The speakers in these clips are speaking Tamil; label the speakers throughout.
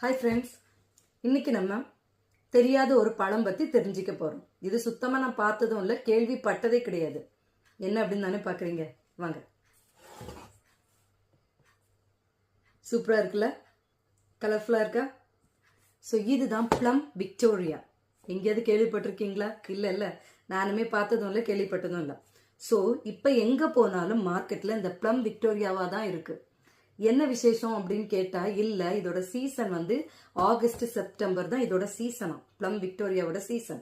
Speaker 1: ஹாய் ஃப்ரெண்ட்ஸ், இன்னைக்கு நம்ம தெரியாத ஒரு பழம் பற்றி தெரிஞ்சுக்க போகிறோம். இது சுத்தமாக நான் பார்த்ததும் இல்லை, கேள்விப்பட்டதே கிடையாது. என்ன அப்படின்னு தானே பார்க்குறீங்க? வாங்க. சூப்பராக இருக்குல்ல, கலர்ஃபுல்லாக இருக்கா? ஸோ இதுதான் ப்ளம் விக்டோரியா. எங்கேயாவது கேள்விப்பட்டிருக்கீங்களா? இல்லை, நானுமே பார்த்ததும் இல்லை, கேள்விப்பட்டதும் இல்லை. ஸோ இப்போ எங்கே போனாலும் மார்க்கெட்டில் இந்த ப்ளம் விக்டோரியாவாக தான் இருக்குது. என்ன விசேஷம் அப்படின்னு கேட்டா, இல்ல இதோட சீசன் வந்து ஆகஸ்ட் செப்டம்பர் தான் இதோட சீசனா, ப்ளம் விக்டோரியாவோட சீசன்.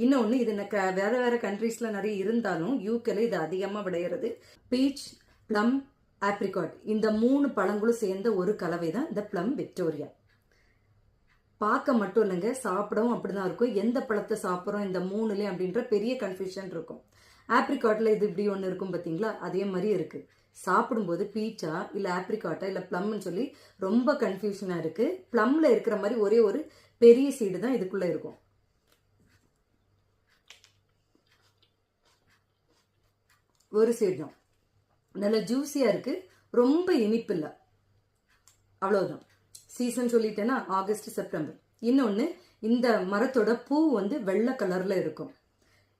Speaker 1: இன்னொன்னு இது வேற வேற கண்ட்ரீஸ்ல நிறைய இருந்தாலும் யூகேல இது அதிகமா விளையிறது. பீச், ப்ளம், ஆப்ரிகாட் இந்த 3 பழங்களும் சேர்ந்த ஒரு கலவை தான் இந்த ப்ளம் விக்டோரியா. பார்க்க மட்டும் இல்லைங்க, சாப்பிடவும் அப்படிதான் இருக்கும். எந்த பழத்தை சாப்பிட்றோம் இந்த 3லயும் அப்படின்ற பெரிய கன்ஃபியூஷன் இருக்கும். ஆப்ரிகாட்ல இது இப்படி ஒன்று இருக்கும் பார்த்தீங்களா, அதே மாதிரி இருக்கு. சாப்பிடும்போது பீச்சா இல்லை ஆப்ரிகாட்டா இல்லை ப்ளம்னு சொல்லி ரொம்ப கன்ஃபியூஷனாக இருக்கு. ப்ளம்ல இருக்கிற மாதிரி ஒரே ஒரு பெரிய சீடு தான் இதுக்குள்ள இருக்கும். ஒரு சீடு தான் நல்ல ஜூஸியா இருக்கு, ரொம்ப இனிப்பு இல்லை, அவ்வளவுதான். சீசன் சொல்லிட்டேன்னா ஆகஸ்ட் செப்டம்பர். இன்னொன்று, இந்த மரத்தோட பூ வந்து வெள்ளை கலர்ல இருக்கும்.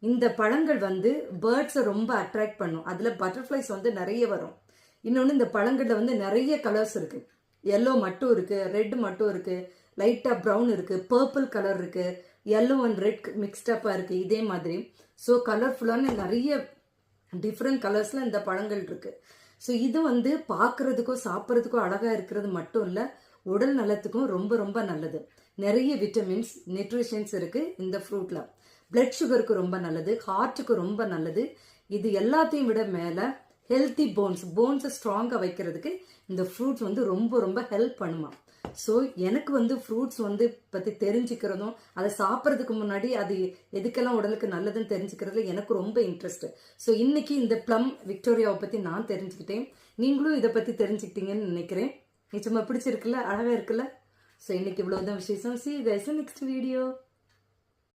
Speaker 1: இந்த பழங்கள் வந்து பேர்ட்ஸை ரொம்ப அட்ராக்ட் பண்ணும். அதில் பட்டர்ஃப்ளைஸ் வந்து நிறைய வரும். இன்னொன்று, இந்த பழங்களில் வந்து நிறைய கலர்ஸ் இருக்கு. எல்லோ மட்டும் இருக்கு, ரெட் மட்டும் இருக்கு, லைட்டாக ப்ரௌன் இருக்கு, பர்பிள் கலர் இருக்கு, எல்லோ அண்ட் ரெட் மிக்ஸ்டப்பாக இருக்கு. இதே மாதிரி ஸோ கலர்ஃபுல்லான நிறைய டிஃப்ரெண்ட் கலர்ஸில் இந்த பழங்கள் இருக்கு. ஸோ இது வந்து பார்க்கறதுக்கோ சாப்பிட்றதுக்கோ அழகாக இருக்கிறது மட்டும் இல்லை, உடல் நலத்துக்கும் ரொம்ப ரொம்ப நல்லது. நிறைய விட்டமின்ஸ், நியூட்ரிஷன்ஸ் இருக்கு இந்த ஃப்ரூட்ல. பிளட் சுகருக்கு ரொம்ப நல்லது, ஹார்ட்டுக்கு ரொம்ப நல்லது. இது எல்லாத்தையும் விட மேல ஹெல்த்தி போன்ஸை ஸ்ட்ராங்கா வைக்கிறதுக்கு இந்த ஃப்ரூட்ஸ் வந்து ரொம்ப ரொம்ப ஹெல்ப் பண்ணுமா. ஸோ எனக்கு வந்து ஃப்ரூட்ஸ் வந்து பத்தி தெரிஞ்சுக்கிறதும் அதை சாப்பிட்றதுக்கு முன்னாடி அது எதுக்கெல்லாம் உடலுக்கு நல்லதுன்னு தெரிஞ்சுக்கிறதுல எனக்கு ரொம்ப இன்ட்ரெஸ்ட். ஸோ இன்னைக்கு இந்த ப்ளம் விக்டோரியாவை பத்தி நான் தெரிஞ்சுக்கிட்டேன், நீங்களும் இதை பத்தி தெரிஞ்சுக்கிட்டீங்கன்னு நினைக்கிறேன். நிச்சயமா பிடிச்சிருக்குல்ல, அழகா இருக்குல்ல. ஸோ இன்னைக்கு இவ்வளவுதான் விசேஷம். See you guys in next video.